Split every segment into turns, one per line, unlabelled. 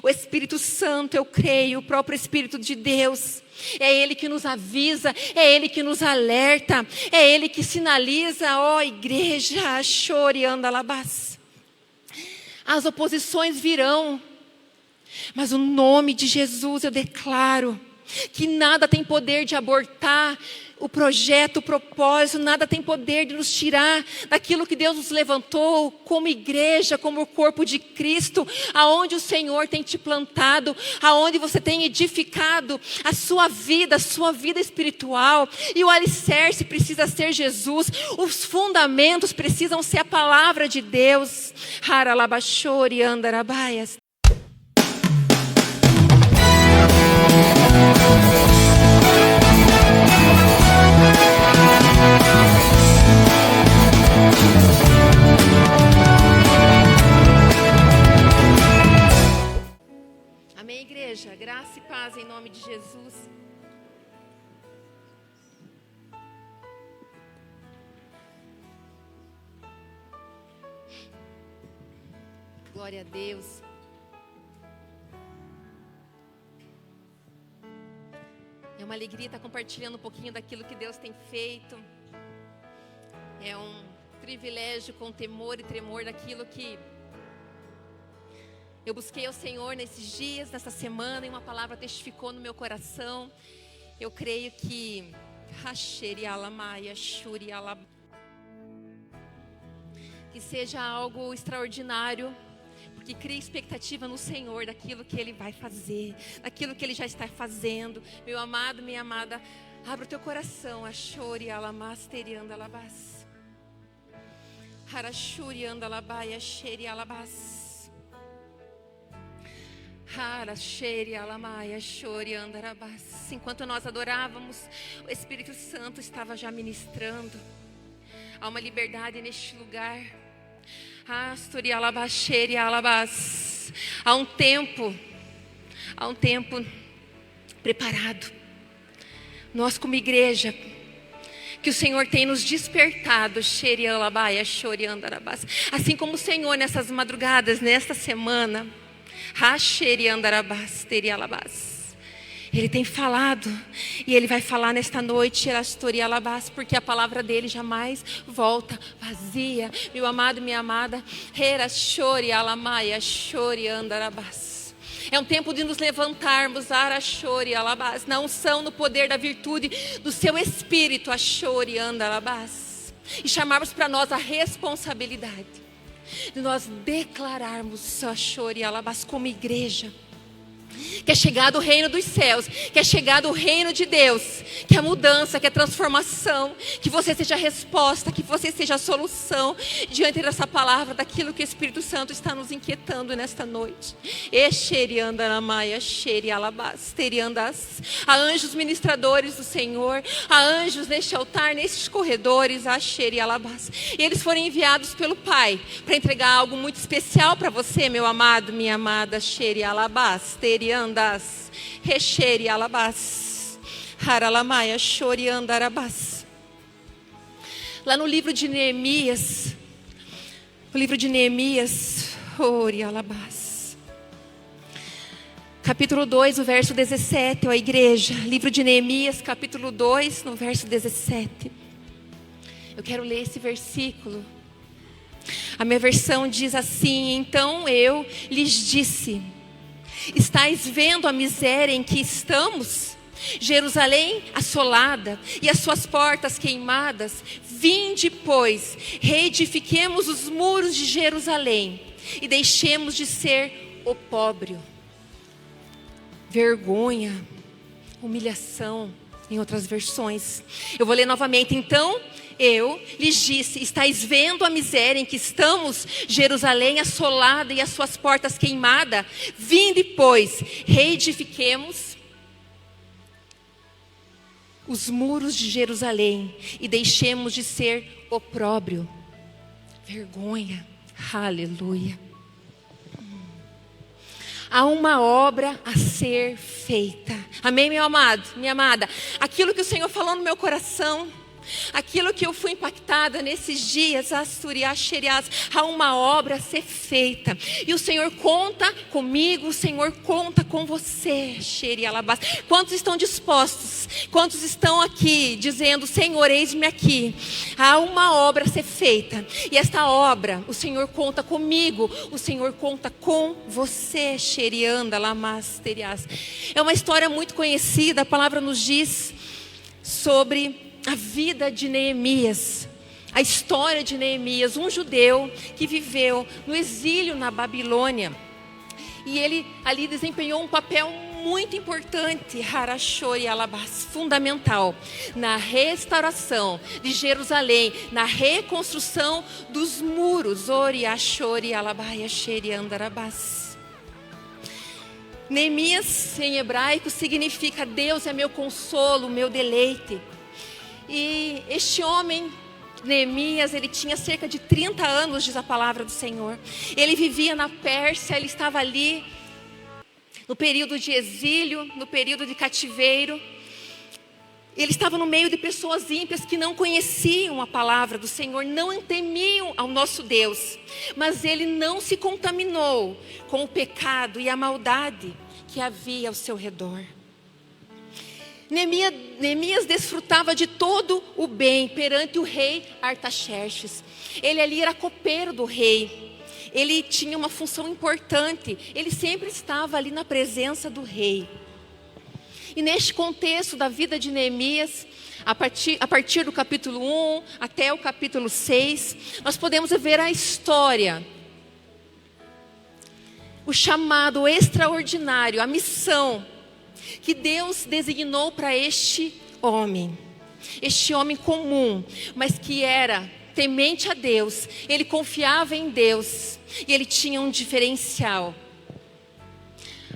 O Espírito Santo, eu creio, o próprio Espírito de Deus. É Ele que nos avisa, é Ele que nos alerta, é Ele que sinaliza, ó igreja, chore, anda labás. As oposições virão, mas o nome de Jesus eu declaro que nada tem poder de abortar o projeto, o propósito, nada tem poder de nos tirar daquilo que Deus nos levantou como igreja, como o corpo de Cristo, aonde o Senhor tem te plantado, aonde você tem edificado a sua vida espiritual, e o alicerce precisa ser Jesus, os fundamentos precisam ser a palavra de Deus. Haralabashori andarabaias. Amém, igreja? Graça e paz em nome de Jesus. Glória a Deus. É uma alegria estar compartilhando um pouquinho daquilo que Deus tem feito. É um privilégio com temor e tremor daquilo que eu busquei ao Senhor nesses dias, nessa semana, e uma palavra testificou no meu coração. Eu creio que seja algo extraordinário, porque cria expectativa no Senhor daquilo que Ele vai fazer, daquilo que Ele já está fazendo. Meu amado, minha amada, abra o teu coração. Ashori alamasteri andalabas. Harashuri andalabai asheri alabas. Enquanto nós adorávamos, o Espírito Santo estava já ministrando. Há uma liberdade neste lugar. Há um tempo preparado. Nós como igreja, que o Senhor tem nos despertado, assim como o Senhor nessas madrugadas, nesta semana, Ele tem falado, e Ele vai falar nesta noite, porque a palavra dEle jamais volta vazia. Meu amado, minha amada, é um tempo de nos levantarmos, na unção, no poder da virtude do Seu Espírito, e chamarmos para nós a responsabilidade de nós declararmos como igreja, que é chegado o reino dos céus, que é chegado o reino de Deus, que é mudança, que é transformação, que você seja a resposta, que você seja a solução diante dessa palavra, daquilo que o Espírito Santo está nos inquietando nesta noite. Há anjos ministradores do Senhor, há anjos neste altar, nestes corredores, e eles foram enviados pelo Pai para entregar algo muito especial para você, meu amado, minha amada. Andas, recheri alabás, haralamaya chori andarabás. Lá no livro de Neemias, ori alabás, capítulo 2, o verso 17, ó igreja, livro de Neemias, capítulo 2, no verso 17. Eu quero ler esse versículo. A minha versão diz assim: então eu lhes disse: estais vendo a miséria em que estamos? Jerusalém assolada e as suas portas queimadas. Vinde, pois, reedifiquemos os muros de Jerusalém e deixemos de ser opróbrio, vergonha, humilhação, em outras versões. Eu vou ler novamente. Então eu lhes disse: estais vendo a miséria em que estamos, Jerusalém assolada e as suas portas queimadas? Vinde, pois, reedifiquemos os muros de Jerusalém e deixemos de ser opróbrio, vergonha. Aleluia. Há uma obra a ser feita. Amém, meu amado, minha amada? Aquilo que o Senhor falou no meu coração, Aquilo que eu fui impactada nesses dias, há uma obra a ser feita. E o Senhor conta comigo, o Senhor conta com você. Quantos estão dispostos? Quantos estão aqui dizendo, Senhor, eis-me aqui. Há uma obra a ser feita. E esta obra, o Senhor conta comigo, o Senhor conta com você. É uma história muito conhecida, a palavra nos diz sobre a vida de Neemias, a história de Neemias, um judeu que viveu no exílio na Babilônia. E ele ali desempenhou um papel muito importante, fundamental, na restauração de Jerusalém, na reconstrução dos muros. Neemias em hebraico significa Deus é meu consolo, meu deleite. E este homem, Neemias, ele tinha cerca de 30 anos, diz a palavra do Senhor. Ele vivia na Pérsia, ele estava ali no período de exílio, no período de cativeiro. Ele estava no meio de pessoas ímpias que não conheciam a palavra do Senhor, não temiam ao nosso Deus. Mas ele não se contaminou com o pecado e a maldade que havia ao seu redor. Neemias desfrutava de todo o bem perante o rei Artaxerxes. Ele ali era copeiro do rei. Ele tinha uma função importante. Ele sempre estava ali na presença do rei. E neste contexto da vida de Neemias, a partir do capítulo 1 até o capítulo 6, nós podemos ver a história, o chamado extraordinário, a missão que Deus designou para este homem comum, mas que era temente a Deus. Ele confiava em Deus e ele tinha um diferencial.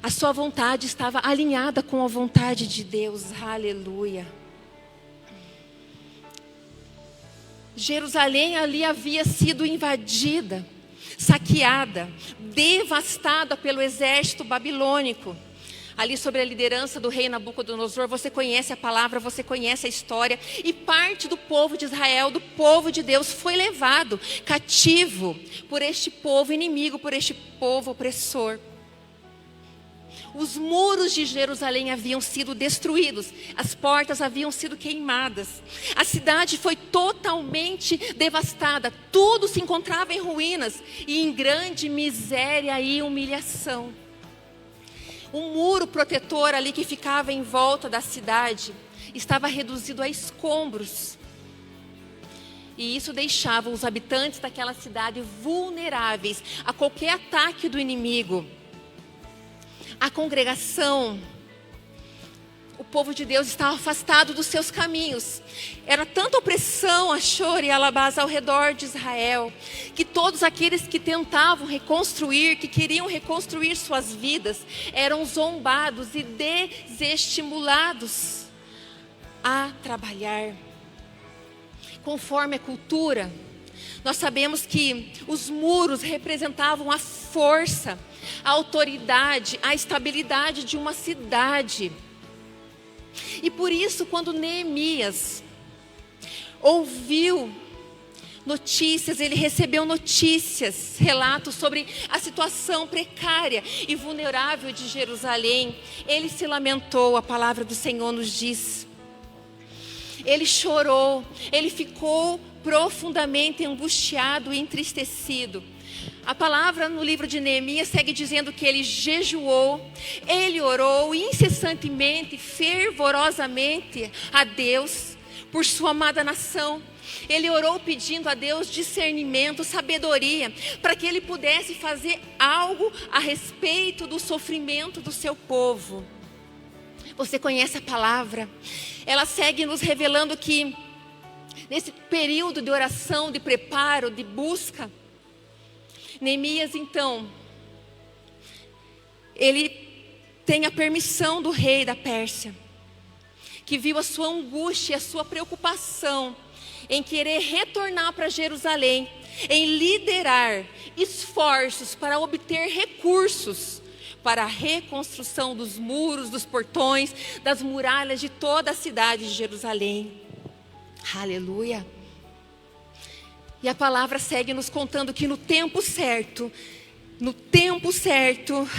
A sua vontade estava alinhada com a vontade de Deus. Aleluia. Jerusalém ali havia sido invadida, saqueada, devastada pelo exército babilônico. Ali sob a liderança do rei Nabucodonosor, você conhece a palavra, você conhece a história. E parte do povo de Israel, do povo de Deus, foi levado cativo por este povo inimigo, por este povo opressor. Os muros de Jerusalém haviam sido destruídos, as portas haviam sido queimadas. A cidade foi totalmente devastada, tudo se encontrava em ruínas e em grande miséria e humilhação. Um muro protetor ali que ficava em volta da cidade estava reduzido a escombros. E isso deixava os habitantes daquela cidade vulneráveis a qualquer ataque do inimigo. A congregação, o povo de Deus estava afastado dos seus caminhos. Era tanta opressão, Achor e Alabás ao redor de Israel, que todos aqueles que tentavam reconstruir, que queriam reconstruir suas vidas, eram zombados e desestimulados a trabalhar. Conforme a cultura, nós sabemos que os muros representavam a força, a autoridade, a estabilidade de uma cidade. E por isso, quando Neemias ouviu notícias, ele recebeu notícias, relatos sobre a situação precária e vulnerável de Jerusalém, ele se lamentou, a palavra do Senhor nos diz. Ele chorou, ele ficou profundamente angustiado e entristecido. A palavra no livro de Neemias segue dizendo que ele jejuou, ele orou incessantemente, fervorosamente a Deus por sua amada nação. Ele orou pedindo a Deus discernimento, sabedoria, para que ele pudesse fazer algo a respeito do sofrimento do seu povo. Você conhece a palavra? Ela segue nos revelando que nesse período de oração, de preparo, de busca, Neemias, então, ele tem a permissão do rei da Pérsia, que viu a sua angústia, a sua preocupação em querer retornar para Jerusalém, em liderar esforços para obter recursos para a reconstrução dos muros, dos portões, das muralhas de toda a cidade de Jerusalém. Aleluia. E a palavra segue nos contando que no tempo certo,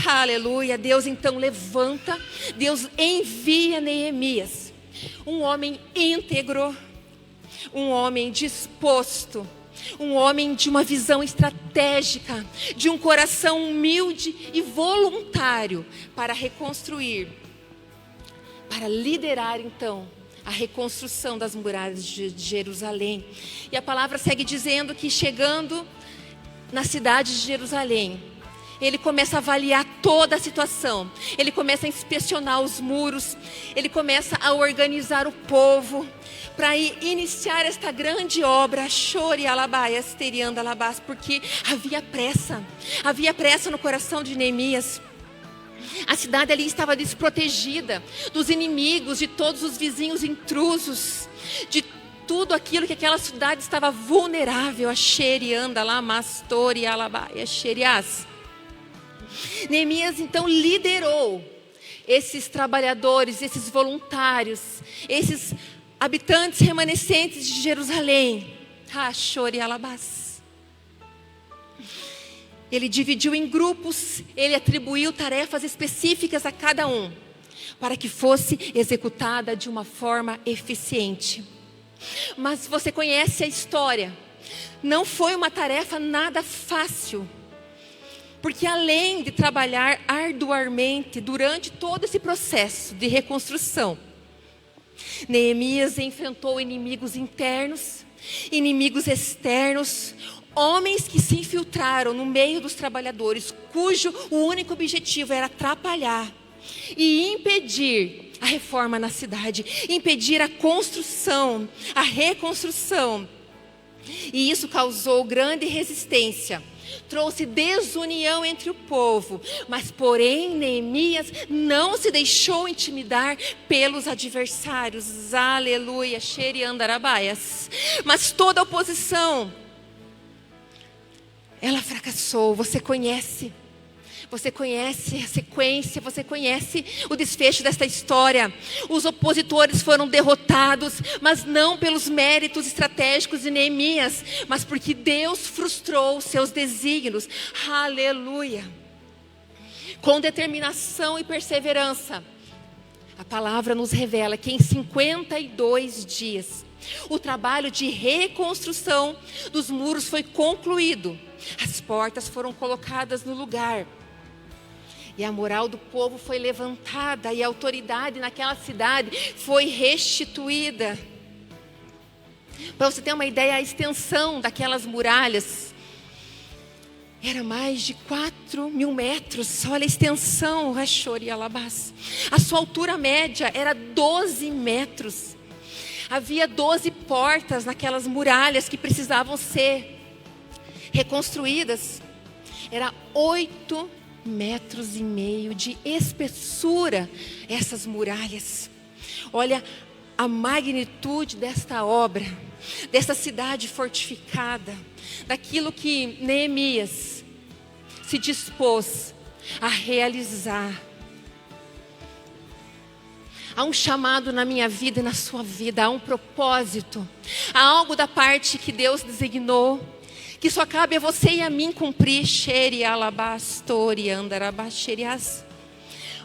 aleluia, Deus então levanta, Deus envia Neemias, um homem íntegro, um homem disposto, um homem de uma visão estratégica, de um coração humilde e voluntário para reconstruir, para liderar então a reconstrução das muralhas de Jerusalém. E a palavra segue dizendo que chegando na cidade de Jerusalém, ele começa a avaliar toda a situação, ele começa a inspecionar os muros, ele começa a organizar o povo, para iniciar esta grande obra, chore alabaias, terianda alabás, porque havia pressa no coração de Neemias. A cidade ali estava desprotegida dos inimigos, de todos os vizinhos intrusos, de tudo aquilo que aquela cidade estava vulnerável. A xerianda lá, mastori alabaia, xerias. Neemias então liderou esses trabalhadores, esses voluntários, esses habitantes remanescentes de Jerusalém. Ele dividiu em grupos, ele atribuiu tarefas específicas a cada um, para que fosse executada de uma forma eficiente. Mas você conhece a história, não foi uma tarefa nada fácil, porque além de trabalhar arduamente durante todo esse processo de reconstrução, Neemias enfrentou inimigos internos, inimigos externos, homens que se infiltraram no meio dos trabalhadores, cujo o único objetivo era atrapalhar e impedir a reforma na cidade, impedir a construção, a reconstrução. E isso causou grande resistência, trouxe desunião entre o povo, mas porém Neemias não se deixou intimidar pelos adversários, aleluia, xeriandarabaias. Mas toda a oposição, ela fracassou. Você conhece a sequência, você conhece o desfecho desta história. Os opositores foram derrotados, mas não pelos méritos estratégicos de Neemias, mas porque Deus frustrou os seus desígnios. Aleluia. Com determinação e perseverança, a palavra nos revela que em 52 dias, o trabalho de reconstrução dos muros foi concluído. As portas foram colocadas no lugar. E a moral do povo foi levantada e a autoridade naquela cidade foi restituída. Para você ter uma ideia, a extensão daquelas muralhas era mais de 4.000 metros. Olha a extensão, Rachori Alabás. A sua altura média era 12 metros. Havia 12 portas naquelas muralhas que precisavam ser reconstruídas. Era 8,5 metros de espessura essas muralhas. Olha a magnitude desta obra, dessa cidade fortificada, daquilo que Neemias se dispôs a realizar. Há um chamado na minha vida e na sua vida, há um propósito, há algo da parte que Deus designou, que só cabe a você e a mim cumprir.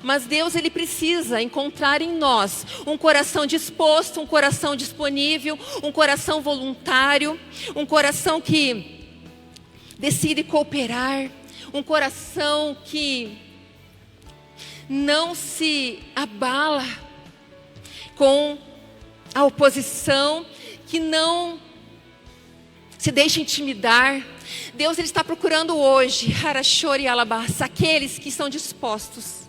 Mas Deus, Ele precisa encontrar em nós um coração disposto, um coração disponível, um coração voluntário, um coração que decide cooperar, um coração que não se abala com a oposição, que não se deixa intimidar. Deus, Ele está procurando hoje, Harashori Alabás, aqueles que estão dispostos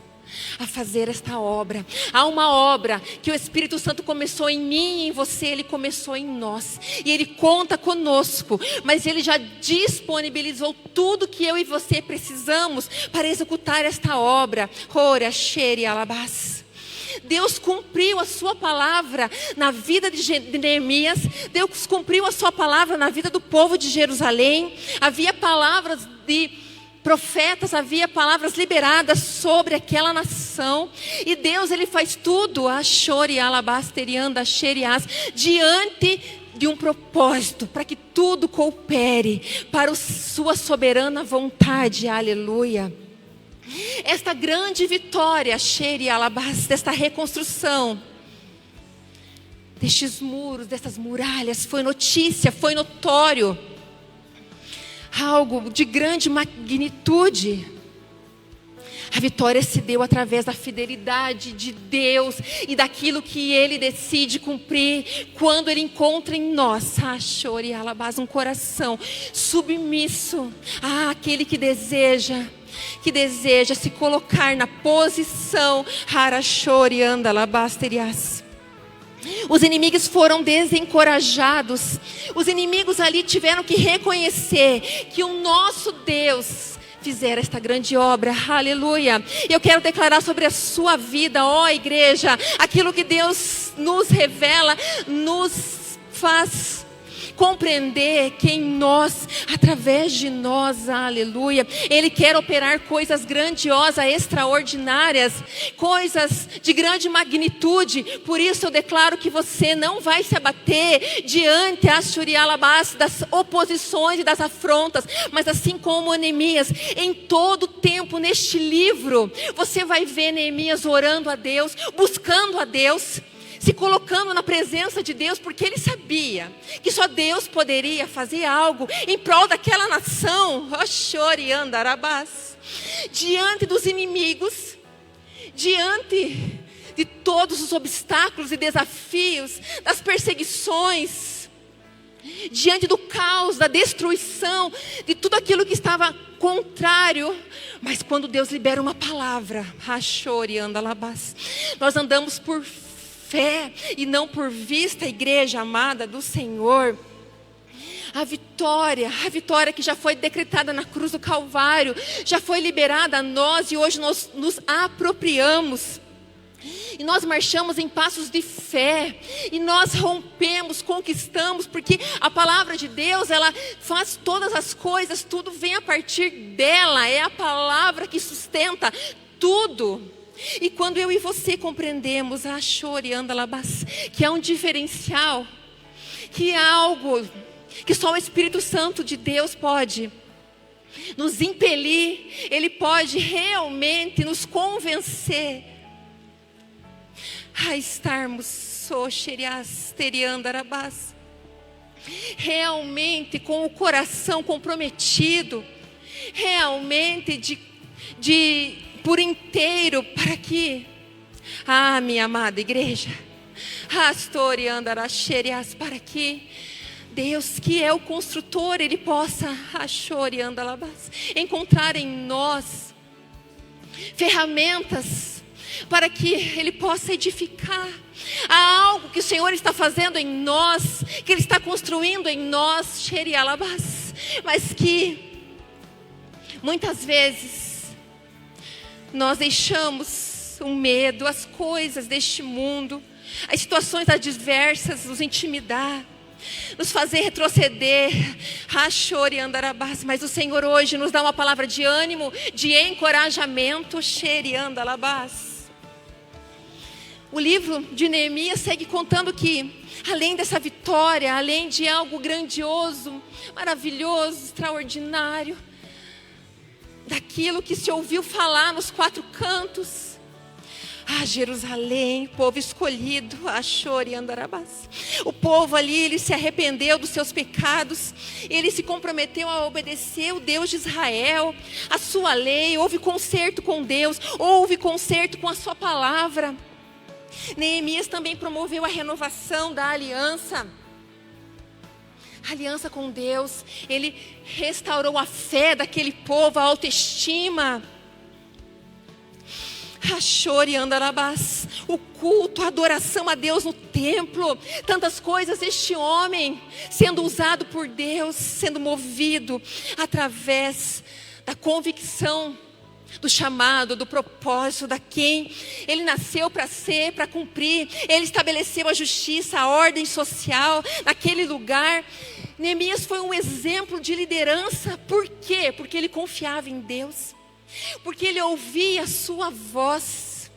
a fazer esta obra. Há uma obra que o Espírito Santo começou em mim e em você, Ele começou em nós. E Ele conta conosco, mas Ele já disponibilizou tudo que eu e você precisamos para executar esta obra. Horasheri Alabás. Deus cumpriu a sua palavra na vida de Neemias. Deus cumpriu a sua palavra na vida do povo de Jerusalém. Havia palavras de profetas, havia palavras liberadas sobre aquela nação. E Deus, Ele faz tudo, diante de um propósito, para que tudo coopere para a sua soberana vontade, aleluia. Esta grande vitória, Sheri Alabás, desta reconstrução, destes muros, dessas muralhas, foi notícia, foi notório, algo de grande magnitude. A vitória se deu através da fidelidade de Deus e daquilo que Ele decide cumprir quando Ele encontra em nós, Shori Alabás, um coração submisso àquele que deseja se colocar na posição, Harashori Andalabás Terias. Os inimigos foram desencorajados. Os inimigos ali tiveram que reconhecer que o nosso Deus fizera esta grande obra, aleluia. Eu quero declarar sobre a sua vida, ó igreja, aquilo que Deus nos revela, nos faz compreender que em nós, através de nós, aleluia, Ele quer operar coisas grandiosas, extraordinárias, coisas de grande magnitude. Por isso eu declaro que você não vai se abater diante das oposições e das afrontas, mas assim como Neemias, em todo tempo neste livro, você vai ver Neemias orando a Deus, buscando a Deus, se colocando na presença de Deus, porque ele sabia que só Deus poderia fazer algo em prol daquela nação, diante dos inimigos, diante de todos os obstáculos e desafios, das perseguições, diante do caos, da destruição, de tudo aquilo que estava contrário. Mas quando Deus libera uma palavra, nós andamos por fé e não por vista, igreja amada do Senhor. A vitória que já foi decretada na cruz do Calvário, já foi liberada a nós e hoje nós nos apropriamos. E nós marchamos em passos de fé, e nós rompemos, conquistamos, porque a palavra de Deus, ela faz todas as coisas, tudo vem a partir dela, é a palavra que sustenta tudo. E quando eu e você compreendemos que é um diferencial, que é algo que só o Espírito Santo de Deus pode nos impelir, Ele pode realmente nos convencer a estarmos realmente com o coração comprometido, realmente por inteiro, para que, minha amada igreja, para que Deus, que é o construtor, Ele possa encontrar em nós ferramentas para que Ele possa edificar. Há algo que o Senhor está fazendo em nós, que Ele está construindo em nós, mas que muitas vezes nós deixamos o medo, as coisas deste mundo, as situações adversas nos intimidar, nos fazer retroceder, mas o Senhor hoje nos dá uma palavra de ânimo, de encorajamento, O livro de Neemias segue contando que, além dessa vitória, além de algo grandioso, maravilhoso, extraordinário, daquilo que se ouviu falar nos quatro cantos, Jerusalém, povo escolhido, o povo ali, ele se arrependeu dos seus pecados, ele se comprometeu a obedecer o Deus de Israel, a sua lei, houve conserto com Deus, houve conserto com a sua palavra. Neemias também promoveu a renovação da aliança com Deus. Ele restaurou a fé daquele povo, a autoestima. O culto, a adoração a Deus no templo, tantas coisas, este homem sendo usado por Deus, sendo movido através da convicção do chamado, do propósito, da quem ele nasceu para ser, para cumprir. Ele estabeleceu a justiça, a ordem social naquele lugar. Neemias foi um exemplo de liderança. Por quê? Porque ele confiava em Deus, porque ele ouvia a sua voz,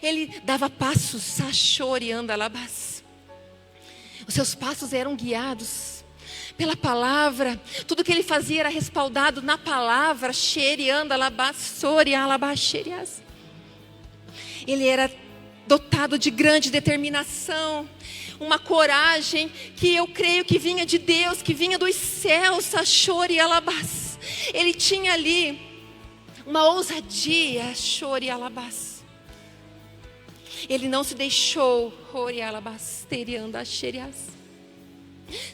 ele dava passos, Os seus passos eram guiados pela palavra. Tudo que ele fazia era respaldado na palavra. Ele era dotado de grande determinação, uma coragem que eu creio que vinha de Deus, que vinha dos céus. Ele tinha ali uma ousadia. Ele não se deixou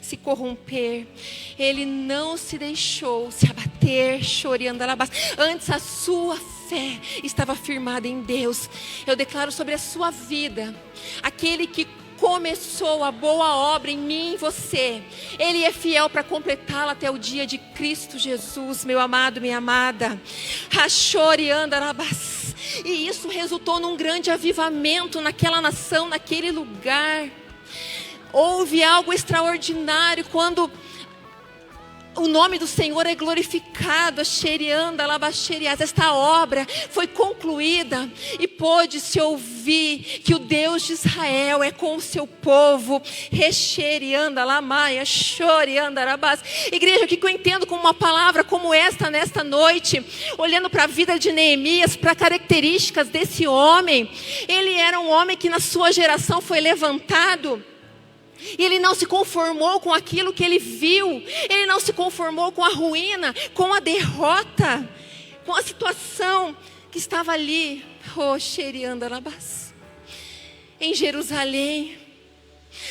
se corromper. Ele não se deixou se abater. Antes a sua fé estava firmada em Deus. Eu declaro sobre a sua vida: aquele que começou a boa obra em mim e você, Ele é fiel para completá-la até o dia de Cristo Jesus, meu amado, minha amada. E isso resultou num grande avivamento naquela nação, naquele lugar. Houve algo extraordinário quando o nome do Senhor é glorificado. Esta obra foi concluída e pôde-se ouvir que o Deus de Israel é com o seu povo. Igreja, o que eu entendo como uma palavra como esta nesta noite, olhando para a vida de Neemias, para características desse homem. Ele era um homem que na sua geração foi levantado. E ele não se conformou com aquilo que ele viu. Ele não se conformou com a ruína, com a derrota, com a situação que estava ali. Em Jerusalém,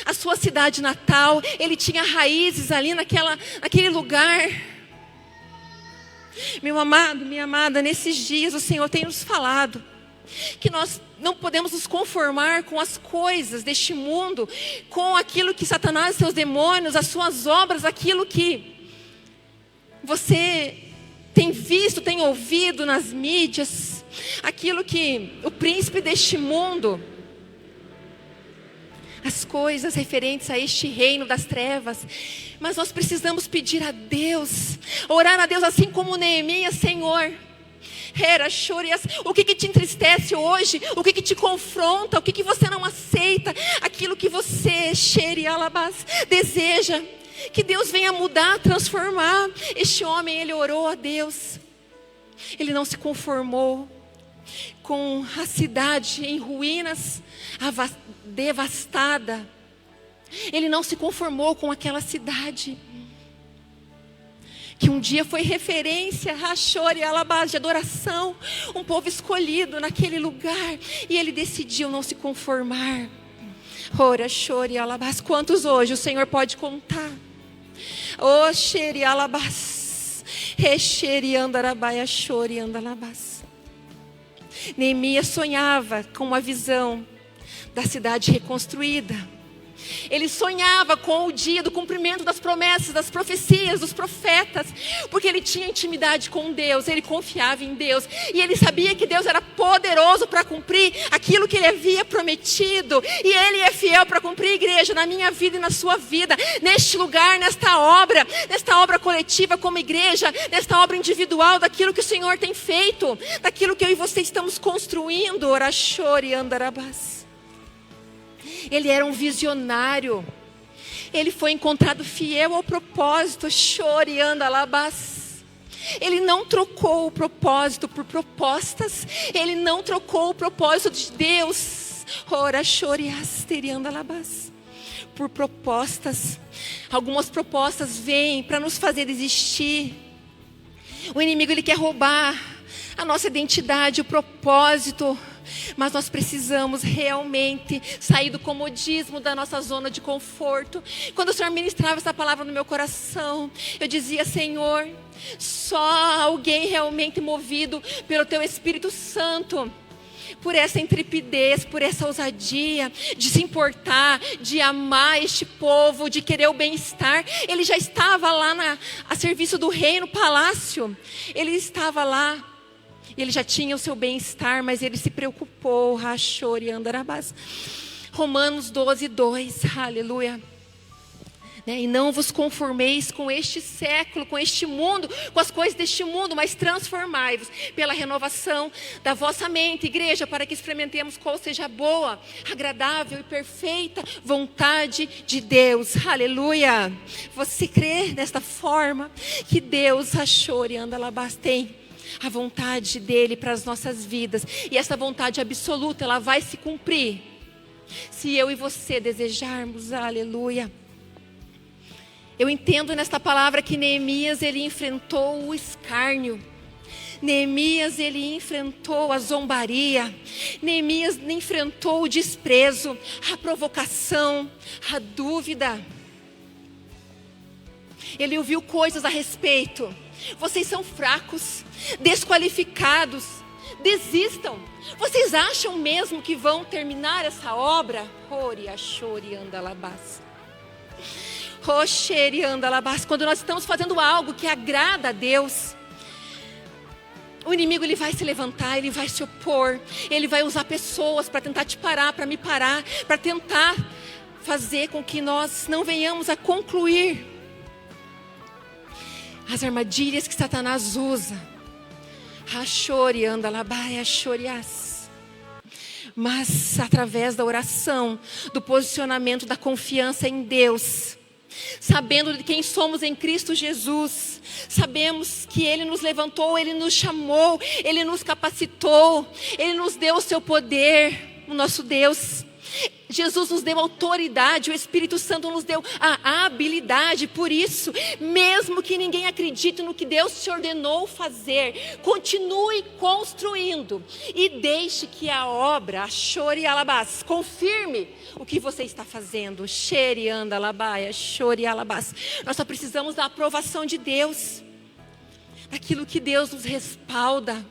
a sua cidade natal. Ele tinha raízes ali naquele lugar. Meu amado, minha amada, nesses dias o Senhor tem nos falado que nós não podemos nos conformar com as coisas deste mundo, com aquilo que Satanás, seus demônios, as suas obras, aquilo que você tem visto, tem ouvido nas mídias, aquilo que o príncipe deste mundo, as coisas referentes a este reino das trevas. Mas nós precisamos pedir a Deus, orar a Deus assim como Neemias: Senhor, o que te entristece hoje? O que te confronta? O que você não aceita? Aquilo que você deseja que Deus venha mudar, transformar. Este homem, ele orou a Deus. Ele não se conformou com a cidade em ruínas, devastada. Ele não se conformou com aquela cidade que um dia foi referência, de adoração, um povo escolhido naquele lugar, e ele decidiu não se conformar. Quantos hoje o Senhor pode contar? Neemias sonhava com uma visão da cidade reconstruída. Ele sonhava com o dia do cumprimento das promessas, das profecias, dos profetas, porque ele tinha intimidade com Deus, ele confiava em Deus, e ele sabia que Deus era poderoso para cumprir aquilo que ele havia prometido, e ele é fiel para cumprir, igreja, na minha vida e na sua vida, neste lugar, nesta obra coletiva como igreja, nesta obra individual, daquilo que o Senhor tem feito, daquilo que eu e você estamos construindo. Ele era um visionário. Ele foi encontrado fiel ao propósito. Ele não trocou o propósito por propostas. Ele não trocou o propósito de Deus por propostas. Algumas propostas vêm para nos fazer desistir. O inimigo, ele quer roubar a nossa identidade, o propósito. Mas nós precisamos realmente sair do comodismo da nossa zona de conforto. Quando o Senhor ministrava essa palavra no meu coração, eu dizia: Senhor, só alguém realmente movido pelo Teu Espírito Santo, por essa intrepidez, por essa ousadia de se importar, de amar este povo, de querer o bem-estar. Ele já estava lá a serviço do rei, no palácio. Ele estava lá. Ele já tinha o seu bem-estar, mas ele se preocupou. Romanos 12:2, aleluia. E não vos conformeis com este século, com este mundo, com as coisas deste mundo, mas transformai-vos pela renovação da vossa mente, igreja, para que experimentemos qual seja a boa, agradável e perfeita vontade de Deus. Aleluia! Você crê desta forma que Deus, tem a vontade dele para as nossas vidas, e essa vontade absoluta, ela vai se cumprir se eu e você desejarmos. Aleluia! Eu entendo nesta palavra que Neemias, ele enfrentou o escárnio. Neemias, ele enfrentou a zombaria. Neemias enfrentou o desprezo, a provocação, a dúvida. Ele ouviu coisas a respeito. Vocês são fracos, desqualificados, desistam. Vocês acham mesmo que vão terminar essa obra? Quando nós estamos fazendo algo que agrada a Deus, o inimigo, ele vai se levantar, ele vai se opor, ele vai usar pessoas para tentar te parar, para me parar, para tentar fazer com que nós não venhamos a concluir as armadilhas que Satanás usa. Mas através da oração, do posicionamento, da confiança em Deus, sabendo de quem somos em Cristo Jesus, sabemos que Ele nos levantou, Ele nos chamou, Ele nos capacitou, Ele nos deu o seu poder, o nosso Deus. Jesus nos deu autoridade, o Espírito Santo nos deu a habilidade. Por isso, mesmo que ninguém acredite no que Deus te ordenou fazer, continue construindo e deixe que a obra, confirme o que você está fazendo. Nós só precisamos da aprovação de Deus, daquilo que Deus nos respalda,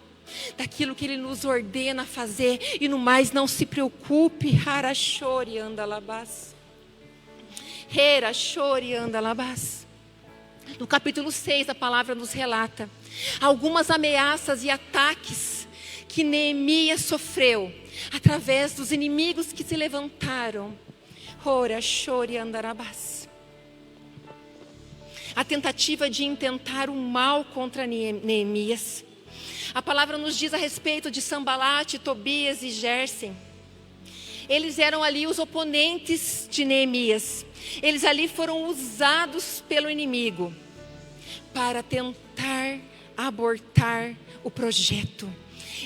daquilo que Ele nos ordena fazer, e no mais não se preocupe. No capítulo 6 a palavra nos relata algumas ameaças e ataques que Neemias sofreu através dos inimigos que se levantaram. A tentativa de intentar o mal contra Neemias. A palavra nos diz a respeito de Sambalate, Tobias e Gésem. Eles eram ali os oponentes de Neemias. Eles ali foram usados pelo inimigo para tentar abortar o projeto.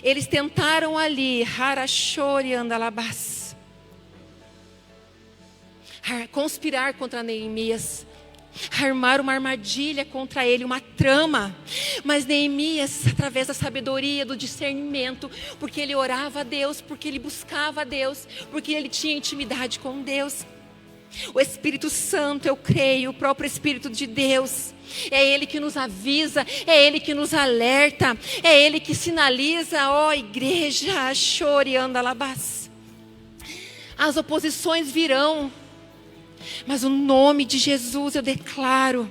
Eles tentaram ali, conspirar contra Neemias, armar uma armadilha contra ele, uma trama. Mas Neemias, através da sabedoria, do discernimento, porque ele orava a Deus, porque ele buscava a Deus, porque ele tinha intimidade com Deus, o Espírito Santo, eu creio, o próprio Espírito de Deus, é Ele que nos avisa, é Ele que nos alerta, é Ele que sinaliza, ó igreja, as oposições virão, mas o nome de Jesus eu declaro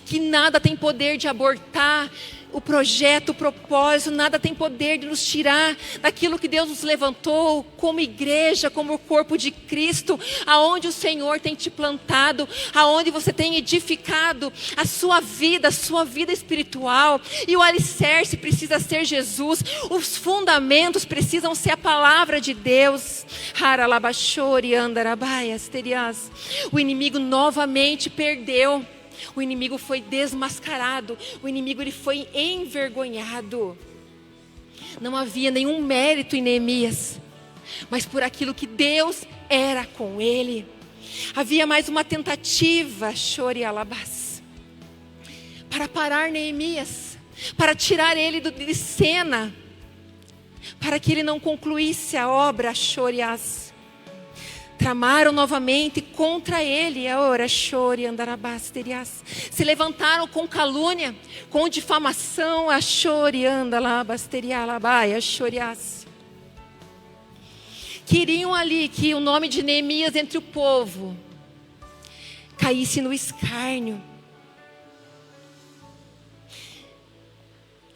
que nada tem poder de abortar o projeto, o propósito, nada tem poder de nos tirar daquilo que Deus nos levantou como igreja, como o corpo de Cristo, aonde o Senhor tem te plantado, aonde você tem edificado a sua vida espiritual, e o alicerce precisa ser Jesus, os fundamentos precisam ser a palavra de Deus. O inimigo novamente perdeu. O inimigo foi desmascarado, o inimigo ele foi envergonhado. Não havia nenhum mérito em Neemias, mas por aquilo que Deus era com ele. Havia mais uma tentativa, para parar Neemias, para tirar ele de cena, para que ele não concluísse a obra. Tramaram novamente contra ele, se levantaram com calúnia, com difamação, queriam ali que o nome de Neemias entre o povo caísse no escárnio.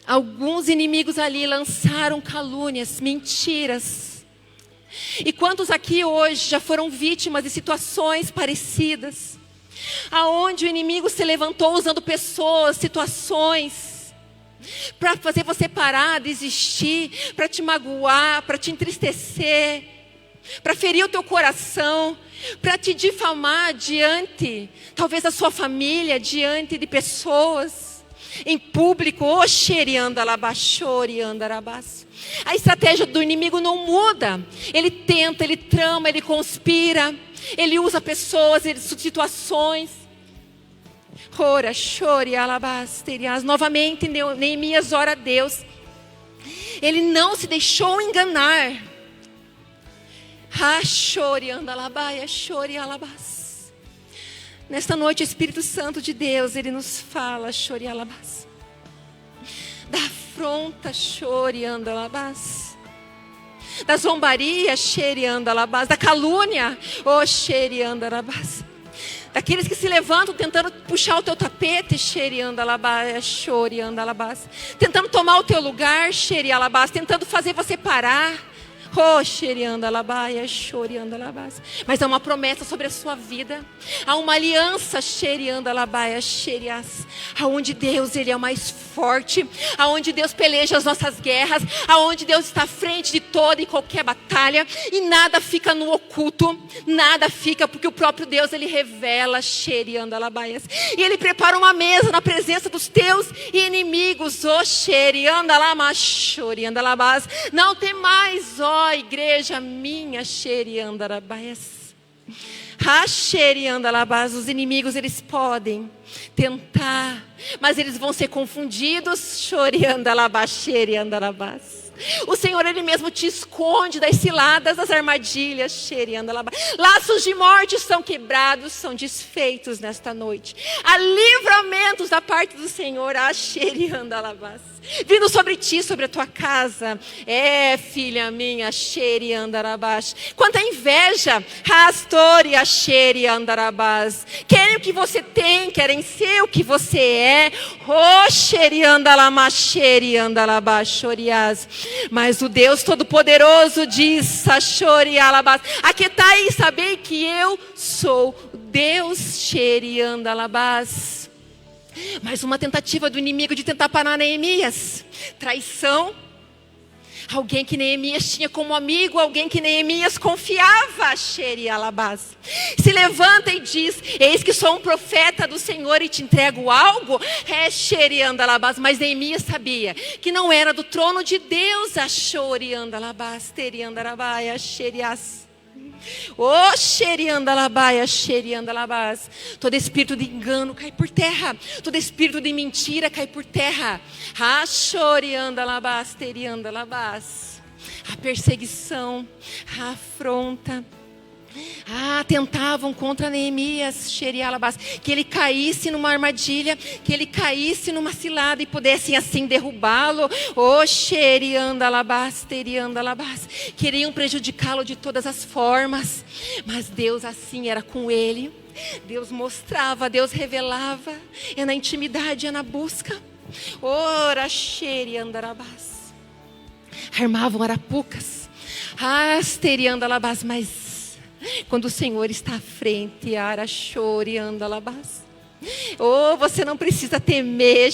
Alguns inimigos ali lançaram calúnias, mentiras. E quantos aqui hoje já foram vítimas de situações parecidas? Aonde o inimigo se levantou usando pessoas, situações, para fazer você parar, desistir, para te magoar, para te entristecer, para ferir o teu coração, para te difamar diante, talvez da sua família, diante de pessoas, em público. A estratégia do inimigo não muda. Ele tenta, ele trama, ele conspira, ele usa pessoas, ele usa situações. Ora, chore, alabasterias. Novamente, Neemias ora a Deus. Ele não se deixou enganar. Chore, andalabaia, chore, alabas. Nesta noite, o Espírito Santo de Deus, ele nos fala, chore, alabas. Da afronta, chore, andalabas. Da zombaria, xere, andalabas. Da calúnia, xere, andalabas. Daqueles que se levantam tentando puxar o teu tapete, xere, andalabas, chore, andalabas. Tentando tomar o teu lugar, xere, alabas. Tentando fazer você parar. Mas há uma promessa sobre a sua vida. Há uma aliança, aonde Deus, ele é o mais forte, aonde Deus peleja as nossas guerras, aonde Deus está à frente de toda e qualquer batalha, e nada fica no oculto, nada fica, porque o próprio Deus, ele revela, e ele prepara uma mesa na presença dos teus inimigos. Não tem mais, ó igreja minha, os inimigos, eles podem tentar, mas eles vão ser confundidos. O Senhor, ele mesmo te esconde das ciladas, das armadilhas. Laços de morte são quebrados, são desfeitos nesta noite. Há livramentos da parte do Senhor, vindo sobre ti, sobre a tua casa. Filha minha, quanta inveja, querem o que você tem, querem ser o que você é. Mas o Deus Todo-Poderoso diz, aquietai e sabei que eu sou Deus. Mais uma tentativa do inimigo de tentar parar Neemias. Traição. Alguém que Neemias tinha como amigo, alguém que Neemias confiava. Se levanta e diz: eis que sou um profeta do Senhor e te entrego algo. Mas Neemias sabia que não era do trono de Deus. Todo espírito de engano cai por terra. Todo espírito de mentira cai por terra. A perseguição, a afronta. Tentavam contra Neemias, que ele caísse numa armadilha, que ele caísse numa cilada e pudessem assim derrubá-lo. Queriam prejudicá-lo de todas as formas, mas Deus assim era com ele. Deus mostrava, Deus revelava, é na intimidade, é na busca. Armavam arapucas, mas quando o Senhor está à frente, você não precisa temer,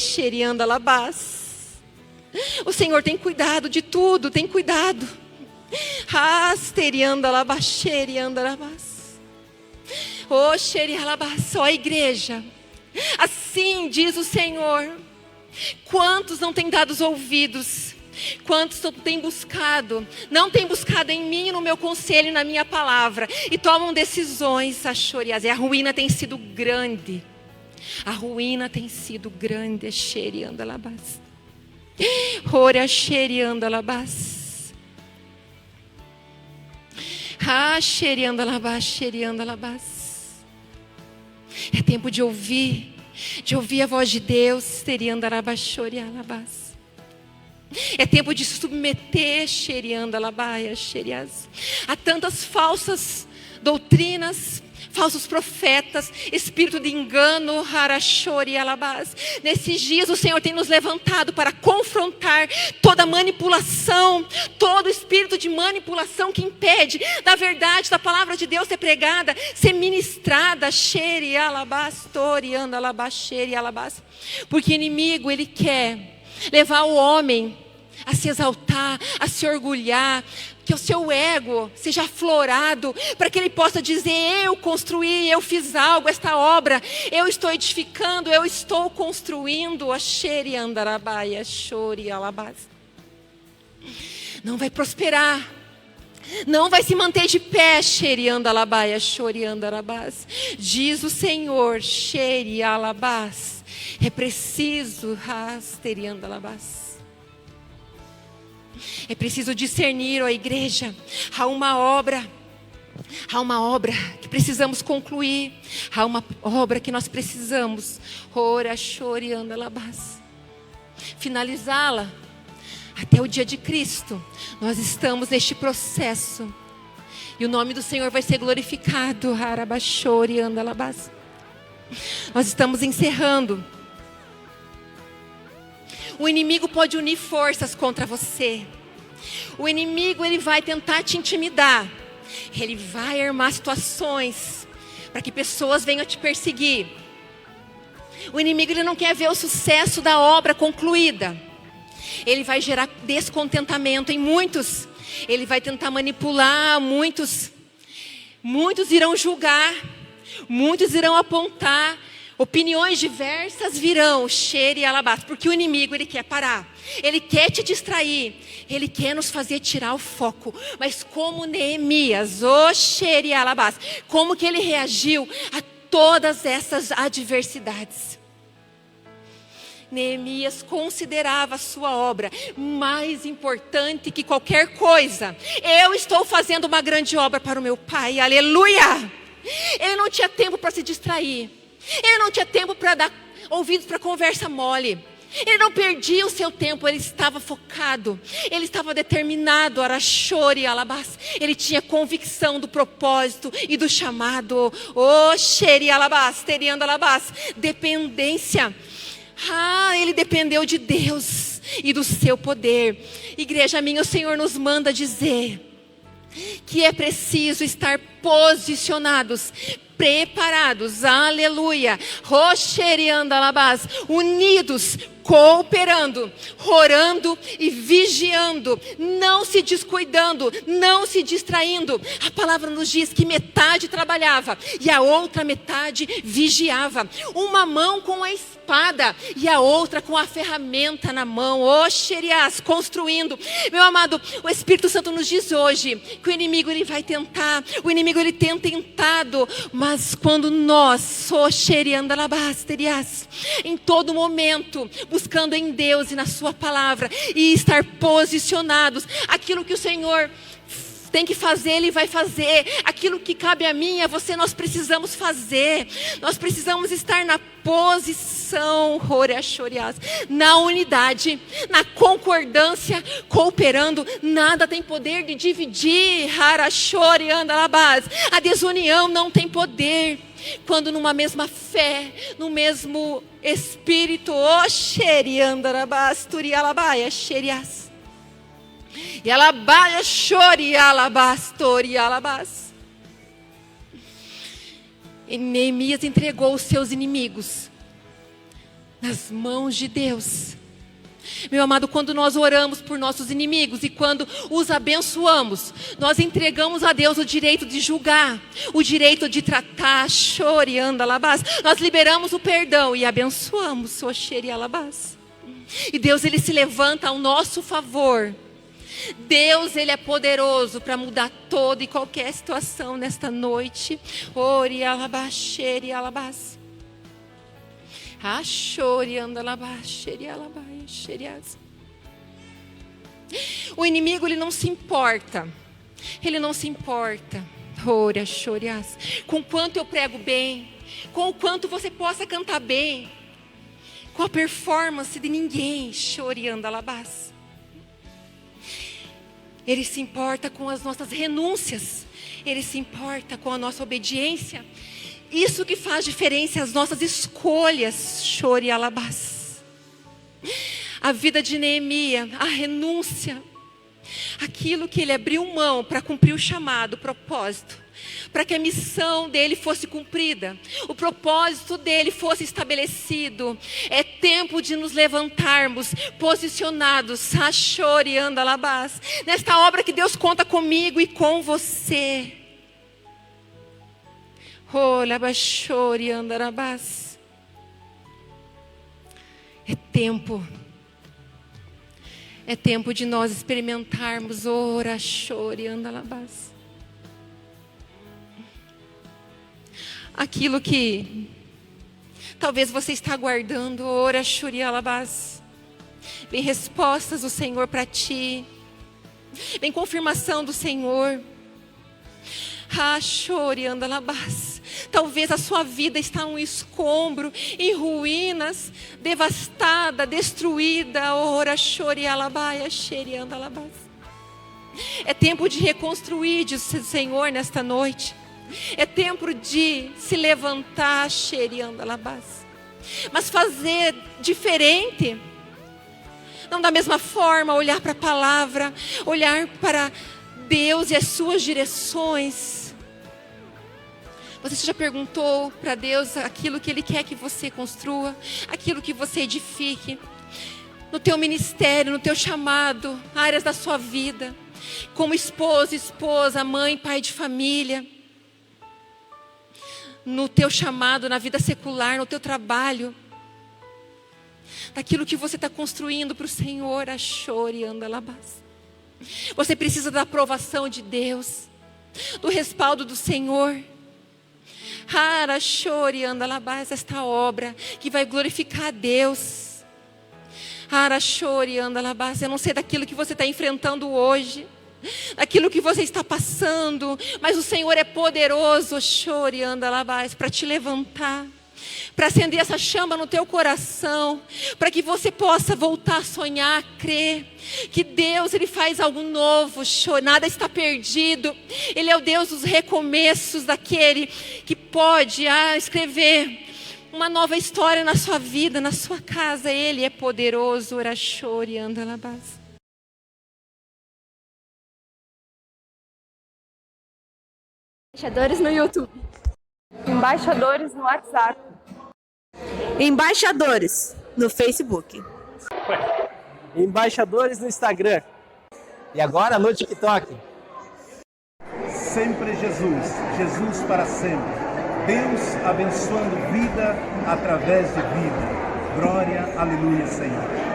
o Senhor tem cuidado de tudo, tem cuidado. Ó igreja, assim diz o Senhor: quantos não têm dado os ouvidos? Quantos não têm buscado em mim, no meu conselho e na minha palavra, e tomam decisões, e a ruína tem sido grande. A ruína tem sido grande. É tempo de ouvir a voz de Deus. É tempo de se submeter, há tantas falsas doutrinas, falsos profetas, espírito de engano, harachori alabás. Nesses dias o Senhor tem nos levantado para confrontar toda manipulação, todo espírito de manipulação que impede da verdade, da palavra de Deus ser pregada, ser ministrada, xeri alabás, tori anda alabás, xeri alabás. Porque o inimigo, ele quer levar o homem a se exaltar, a se orgulhar, que o seu ego seja aflorado, para que ele possa dizer: eu construí, eu fiz algo, esta obra, eu estou edificando, eu estou construindo. Não vai prosperar, não vai se manter de pé. Diz o Senhor: é preciso discernir, ó igreja. Há uma obra que precisamos concluir. Há uma obra que nós precisamos finalizá-la até o dia de Cristo. Nós estamos neste processo e o nome do Senhor vai ser glorificado. Nós estamos encerrando. O inimigo pode unir forças contra você. O inimigo, ele vai tentar te intimidar. Ele vai armar situações para que pessoas venham te perseguir. O inimigo, ele não quer ver o sucesso da obra concluída. Ele vai gerar descontentamento em muitos. Ele vai tentar manipular muitos. Muitos irão julgar. Muitos irão apontar. Opiniões diversas virão, porque o inimigo, ele quer parar, ele quer te distrair, ele quer nos fazer tirar o foco. Mas como Neemias, como que ele reagiu a todas essas adversidades? Neemias considerava a sua obra mais importante que qualquer coisa. Eu estou fazendo uma grande obra para o meu pai, aleluia! Ele não tinha tempo para se distrair. Ele não tinha tempo para dar ouvidos para conversa mole. Ele não perdia o seu tempo, ele estava focado. Ele estava determinado, ele tinha convicção do propósito e do chamado. Dependência. Ele dependeu de Deus e do seu poder. Igreja minha, o Senhor nos manda dizer que é preciso estar posicionados, preparados, aleluia, unidos, cooperando, orando e vigiando, não se descuidando, não se distraindo. A palavra nos diz que metade trabalhava e a outra metade vigiava. Uma mão com a espada e a outra com a ferramenta na mão, construindo. Meu amado, o Espírito Santo nos diz hoje que o inimigo, ele vai tentar, o inimigo, ele tem tentado, mas quando nós, em todo momento, buscando em Deus e na sua palavra, e estar posicionados, aquilo que o Senhor tem que fazer, Ele vai fazer. Aquilo que cabe a mim, a você, nós precisamos fazer. Nós precisamos estar na posição, na unidade, na concordância, cooperando. Nada tem poder de dividir. A desunião não tem poder. Quando numa mesma fé, no mesmo espírito, e alabaia chore alabastori alabás. E Neemias entregou os seus inimigos nas mãos de Deus. Meu amado, quando nós oramos por nossos inimigos e quando os abençoamos, nós entregamos a Deus o direito de julgar, o direito de tratar, chore anda alabás. Nós liberamos o perdão e abençoamos, oxeri alabás. E Deus, ele se levanta ao nosso favor. Deus, ele é poderoso para mudar toda e qualquer situação nesta noite. Ori alabaxeri alabás. Achori anda alabaxeri alabaxerias. O inimigo, ele não se importa. Ele não se importa. Ora chorias. Com quanto eu prego bem, com o quanto você possa cantar bem, com a performance de ninguém. Chori anda alabás. Ele se importa com as nossas renúncias. Ele se importa com a nossa obediência. Isso que faz diferença, as nossas escolhas. Chore alabás. A vida de Neemias, a renúncia. Aquilo que ele abriu mão para cumprir o chamado, o propósito. Para que a missão dele fosse cumprida. O propósito dele fosse estabelecido. É tempo de nos levantarmos, posicionados. Chore alabás. Nesta obra que Deus conta comigo e com você. Chore alabás. É tempo. É tempo de nós experimentarmos. Ora, chore alabás. Aquilo que talvez você está aguardando. Ora, chore alabás. Vem respostas do Senhor para ti. Vem confirmação do Senhor. Chore alabás. Talvez a sua vida está um escombro, em ruínas, devastada, destruída. Ora, chore alabaia, xerianda alabás. É tempo de reconstruir, diz o Senhor nesta noite. É tempo de se levantar, xerianda alabás. Mas fazer diferente. Não da mesma forma, olhar para a palavra, olhar para Deus e as suas direções. Você já perguntou para Deus aquilo que Ele quer que você construa, aquilo que você edifique, no teu ministério, no teu chamado, áreas da sua vida, como esposa, mãe, pai de família, no teu chamado, na vida secular, no teu trabalho, daquilo que você está construindo para o Senhor, chore alabás. Você precisa da aprovação de Deus, do respaldo do Senhor. Chore alabás, esta obra que vai glorificar a Deus. Chore alabás. Eu não sei daquilo que você está enfrentando hoje, daquilo que você está passando, mas o Senhor é poderoso, chore alabás, para te levantar, para acender essa chama no teu coração, para que você possa voltar a sonhar, a crer que Deus, Ele faz algo novo. Nada está perdido. Ele é o Deus dos recomeços, daquele que pode escrever uma nova história na sua vida, na sua casa. Ele é poderoso. Ora, chore alabás.
Embaixadores no YouTube. Embaixadores no WhatsApp.
Embaixadores no Facebook.
Embaixadores no Instagram. E agora no TikTok.
Sempre Jesus, Jesus para sempre. Deus abençoando vida através de vida. Glória, aleluia, Senhor.